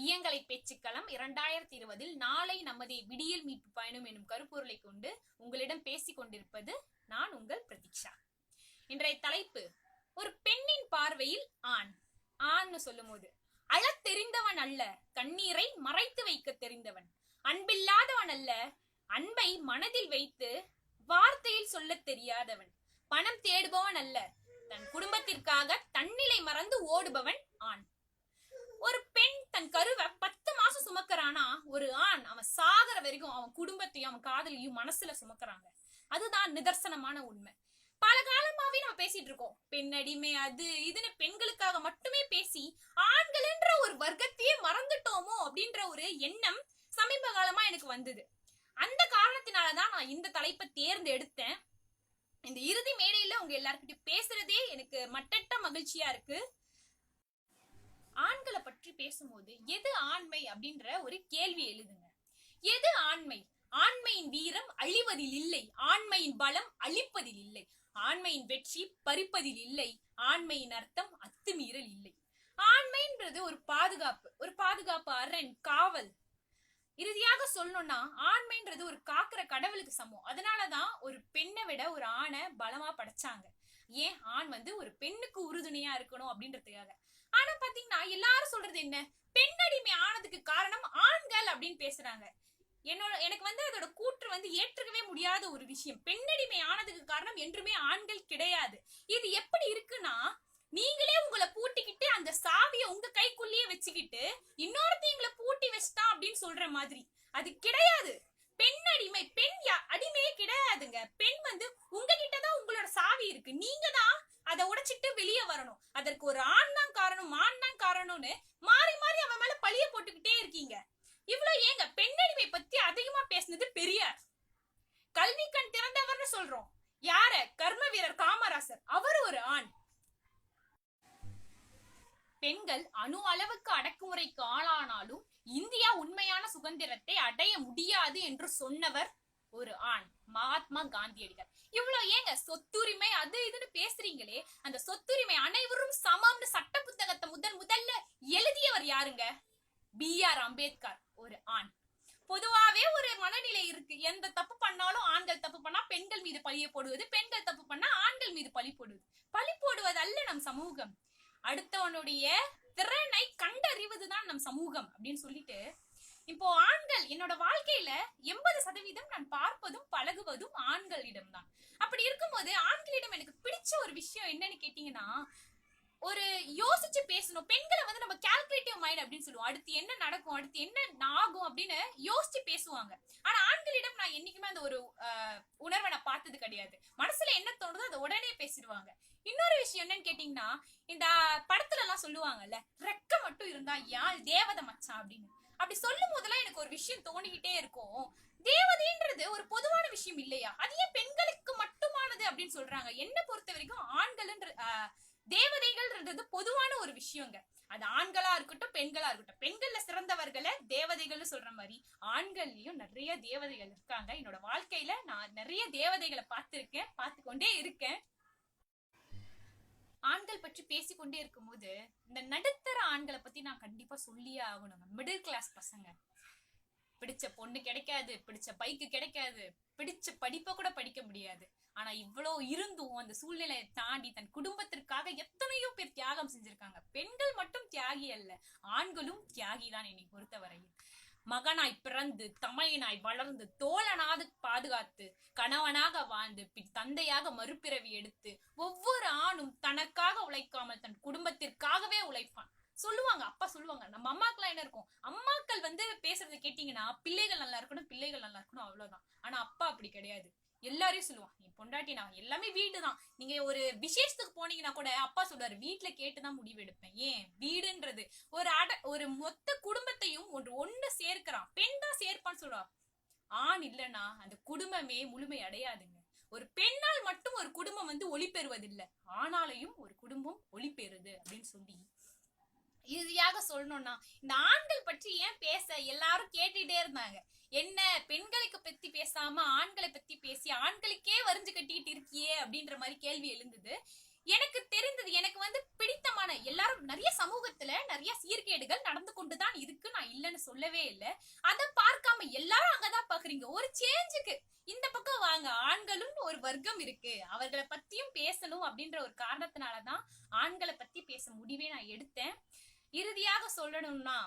இயங்கலை பேச்சுக்களம் 2020 நாளை நமது விடியல் மீட்பு பயணம் எனும் கருப்பொருளை கொண்டு உங்களிடம் பேசிக் கொண்டிருப்பது நான் உங்கள் பிரதீக்ஷா. இன்றைய தலைப்பு, ஒரு பெண்ணின் பார்வையில் ஆண். ஆண்னு சொல்லும் போது அழத் தெரிந்தவன் அல்ல, கண்ணீரை மறைத்து வைக்க தெரிந்தவன். அன்பில்லாதவன் அல்ல, அன்பை மனதில் வைத்து வார்த்தையில் சொல்ல தெரியாதவன். பணம் தேடுபவன் அல்ல, தன் குடும்பத்திற்காக தன்னிலை மறந்து ஓடுபவன் ஆண். ஒரு பெண் தன் கருவை 10 மாசம் சுமக்கிறானா, ஒரு ஆண் அவன் சாகர வரைக்கும் அவன் குடும்பத்தையும் அவன் காதலையும் மனசுல சுமக்கிறாங்க. அதுதான் நிதர்சனமான உண்மை. பல காலமாவே நம்ம பேசிட்டு இருக்கோம், பெண் அடிமை அது இதுன்னு பெண்களுக்காக மட்டுமே பேசி ஆண்கள் என்ற ஒரு வர்க்கத்தையே மறந்துட்டோமோ அப்படின்ற ஒரு எண்ணம் சமீப காலமா எனக்கு வந்தது. அந்த காரணத்தினாலதான் நான் இந்த தலைப்பை தேர்ந்தெடுத்தேன். இந்த இறுதி மேடையில உங்க எல்லார்கிட்ட பேசுறதே எனக்கு மட்டற்ற மகிழ்ச்சியா இருக்கு. ஆண்களை பற்றி பேசும்போது எது ஆண்மை அப்படின்ற ஒரு கேள்வி எழுதுங்க. எது ஆண்மை? ஆண்மையின் வீரம் அழிவதில் இல்லை, ஆண்மையின் பலம் அழிப்பதில் இல்லை, ஆண்மையின் வெற்றி பறிப்பதில் இல்லை, ஆண்மையின் அர்த்தம் அத்துமீறல் இல்லை. ஆண்மைன்றது ஒரு பாதுகாப்பு அரண், காவல். இறுதியாக சொல்லணும்னா ஆண்மைன்றது ஒரு காக்கிற கடவுளுக்கு சமம். அதனாலதான் ஒரு பெண்ணை விட ஒரு ஆணை பலமா படைச்சாங்க. ஏன்? ஆண் ஒரு பெண்ணுக்கு உறுதுணையா இருக்கணும் அப்படின்றதுக்காக. ஆனா பாத்தீங்கன்னா எல்லாரும் சொல்றது என்ன, பெண்ணடிமை ஆனதுக்கு காரணம் ஆண்கள் அப்படின்னு பேசுறாங்க. எனக்கு அதோட கூற்று ஏற்றுக்கவே முடியாத ஒரு விஷயம். பெண்ணடிமை ஆனதுக்கு காரணம் என்றுமே ஆண்கள் கிடையாது. இது எப்படி இருக்குன்னா, நீங்களே உங்களை பூட்டிக்கிட்டு அந்த சாவியை உங்க கைக்குள்ளேயே வச்சுக்கிட்டு இன்னொருத்தைங்களை பூட்டி வச்சுட்டான் அப்படின்னு சொல்ற மாதிரி. அது கிடையாது. பெண் அடிமை, பெண் அடிமையே கிடையாதுங்க. பெண் உங்ககிட்டதான் உங்களோட சாவி இருக்கு, நீங்க தான் அதை உடைச்சிட்டு வெளியே வரணும். அதற்கு ஒரு ஆண் தான் காரணம், ஆண் தான் காரணம்னு மாறி மாறி அவன் மேல பழிய போட்டுக்கிட்டே இருக்கீங்க. இவ்வளவு ஏங்க பெண்ணடிமை பத்தி அதிகமா பேசினது பெரியார். கல்வி கண் திறந்தவர்னு சொல்றோம். யார? கர்ம வீரர் காமராசர். அவர் ஒரு ஆண். பெண்கள் அணு அளவுக்கு அடக்குமுறைக்கு ஆளானாலும் இந்தியா உண்மையான சுதந்திரத்தை அடைய முடியாது என்று சொன்னவர் ஒரு ஆண், மகாத்மா காந்தியடிகள். இவ்வளவு ஏங்க சொத்துரிமை அது இதுன்னு பேசுறீங்களே, அந்த சொத்துரிமை அனைவரும் சமம்னு சட்ட புத்தகத்தை முதல்ல எழுதியவர் யாருங்க? B.R. அம்பேத்கர். ஒரு ஆண். பொதுவாவே ஒரு மனநிலை இருக்கு, எந்த தப்பு பண்ணாலும் ஆண்கள் தப்பு பண்ணா பெண்கள் மீது பழிய போடுவது, பெண்கள் தப்பு பண்ணா ஆண்கள் மீது பழி போடுவது அல்ல நம் சமூகம். அடுத்தவனுடைய திறனை கண்டறிவதுதான் நம் சமூகம் அப்படின்னு சொல்லிட்டு, இப்போ ஆண்கள் என்னோட வாழ்க்கையில 80% நான் பார்ப்பதும் பழகுவதும் ஆண்களிடம் தான். அப்படி இருக்கும்போது ஆண்களிடம் எனக்கு பிடிச்ச ஒரு விஷயம் என்னன்னு கேட்டீங்கன்னா, ஒரு யோசிச்சு பேசணும். பெண்களை நம்ம கால்குலேட்டிவ் மைண்ட் அப்படின்னு சொல்லுவோம். அடுத்து என்ன நடக்கும், அடுத்து என்ன ஆகும் அப்படின்னு யோசிச்சு பேசுவாங்க. ஆனா ஆண்களிடம் நான் என்னைக்குமே அந்த ஒரு உணர்வை நான் பார்த்தது கிடையாது. மனசுல என்ன தோணுதோ அதை உடனே பேசிடுவாங்க. இன்னொரு விஷயம் என்னன்னு கேட்டீங்கன்னா, இந்த படத்துல எல்லாம் சொல்லுவாங்கல்ல, ரெக்க மட்டும் இருந்தா யாழ் தேவதை மச்சான் அப்படின்னு. அப்படி சொல்லும் போதெல்லாம் எனக்கு ஒரு விஷயம் தோணிக்கிட்டே இருக்கும். தேவதைன்றது ஒரு பொதுவான விஷயம் இல்லையா? அது ஏன் பெண்களுக்கு மட்டுமானது அப்படின்னு சொல்றாங்க? என்ன பொறுத்த வரைக்கும் ஆண்கள் தேவதைகள்ன்றது பொதுவான ஒரு விஷயங்க. அது ஆண்களா இருக்கட்டும் பெண்களா இருக்கட்டும். பெண்கள்ல சிறந்தவர்களை தேவதைகள்னு சொல்ற மாதிரி ஆண்கள்லயும் நிறைய தேவதைகள் இருக்காங்க. என்னோட வாழ்க்கையில நான் நிறைய தேவதைகளை பார்த்திருக்கேன், பார்த்து கொண்டே இருக்கேன். ஆண்கள் பற்றி பேசிக்கொண்டே இருக்கும் போது இந்த நடுத்தர ஆண்களை பத்தி நான் கண்டிப்பா சொல்லியே ஆகணுங்க. மிடில் கிளாஸ் பசங்க, பிடிச்ச பொண்ணு கிடைக்காது, பிடிச்ச பைக்கு கிடைக்காது, பிடிச்ச படிப்பை கூட படிக்க முடியாது. ஆனா இவ்வளவு இருந்தும் அந்த சூழ்நிலையை தாண்டி தன் குடும்பத்திற்காக எத்தனையோ பேர் தியாகம் செஞ்சிருக்காங்க. பெண்கள் மட்டும் தியாகி அல்ல, ஆண்களும் தியாகி தான் என்னை பொறுத்தவரையில். மகனாய் பிறந்து தமையனாய் வளர்ந்து தோழனாக பாதுகாத்து கணவனாக வாழ்ந்து தந்தையாக மறுபிறவி எடுத்து ஒவ்வொரு ஆணும் தனக்காக உழைக்காமல் தன் குடும்பத்திற்காகவே உழைப்பான். சொல்லுவாங்க, அப்பா சொல்லுவாங்க, நம்ம அம்மாக்கெல்லாம் என்ன இருக்கும், அம்மாக்கள் பேசுறதை கேட்டீங்கன்னா பிள்ளைகள் நல்லா இருக்கணும், பிள்ளைகள் நல்லா இருக்கணும், அவ்வளவுதான். ஆனா அப்பா அப்படி கிடையாது. எல்லாரையும் சொல்லுவான், என் பொண்டாட்டி நான் எல்லாமே வீடுதான். நீங்க ஒரு விசேஷத்துக்கு போனீங்கன்னா கூட அப்பா சொல்றாரு, வீட்டுல கேட்டுதான் முடிவு எடுப்பேன். ஏன்? வீடுன்றது ஒரு மொத்த குடும்பத்தையும் ஒண்ணு சேர்க்கிறான். பெண் தான் சேர்ப்பான்னு சொல்றா. ஆண் இல்லைன்னா அந்த குடும்பமே முழுமை அடையாதுங்க. ஒரு பெண்ணால் மட்டும் ஒரு குடும்பம் ஒளி பெறுவதில்லை, ஆணாலையும் ஒரு குடும்பம் ஒளி பெறுது அப்படின்னு சொல்லி இறுதியாக சொல்லணும்னா, இந்த ஆண்கள் பற்றி ஏன் பேச எல்லாரும் கேட்டுட்டே இருந்தாங்க. என்ன பெண்களுக்கு பத்தி பேசாம ஆண்களை பத்தி பேசி ஆண்களுக்கே வரிஞ்சு கட்டிட்டு இருக்கியே அப்படின்ற மாதிரி கேள்வி எழுந்தது. எனக்கு தெரிந்தது, எனக்கு பிடித்தமான எல்லாரும் நிறைய சமூகத்துல நிறைய சீர்கேடுகள் நடந்து கொண்டுதான் இருக்கு, நான் இல்லைன்னு சொல்லவே இல்லை. அதை பார்க்காம எல்லாரும் அங்கதான் பாக்குறீங்க. ஒரு சேஞ்சுக்கு இந்த பக்கம் வாங்க, ஆண்களும் ஒரு வர்க்கம் இருக்கு, அவர்களை பத்தியும் பேசணும் அப்படின்ற ஒரு காரணத்தினாலதான் ஆண்களை பத்தி பேச முடிவே நான் எடுத்தேன். இறுதியாக சொல்லணும்னா,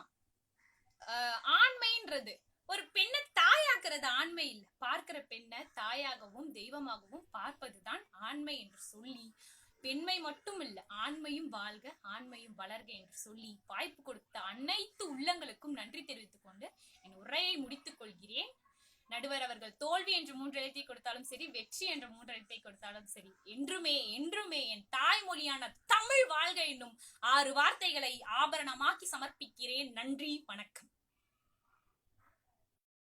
ஆண்மைன்றது ஒரு பெண்ணை தாயாக்குறது ஆண்மை இல்ல, பார்க்கிற பெண்ணை தாயாகவும் தெய்வமாகவும் பார்ப்பதுதான் ஆண்மை என்று சொல்லி, பெண்மை மட்டும் இல்ல ஆண்மையும் வாழ்க ஆண்மையும் வளர்க என்று சொல்லி வாய்ப்பு கொடுத்த அனைத்து உள்ளங்களுக்கும் நன்றி தெரிவித்துக் கொண்டு என் உரையை முடித்துக் கொள்கிறேன். நடுவர் அவர்கள் தோல்வி என்று 3 எழுத்தை கொடுத்தாலும் சரி, வெற்றி என்ற 3 எழுத்தை கொடுத்தாலும் சரி, என்றுமே என்றுமே என் தாய்மொழியான தமிழ் வாழ்க என்னும் 6 வார்த்தைகளை ஆபரணமாக்கி சமர்ப்பிக்கிறேன். நன்றி, வணக்கம்.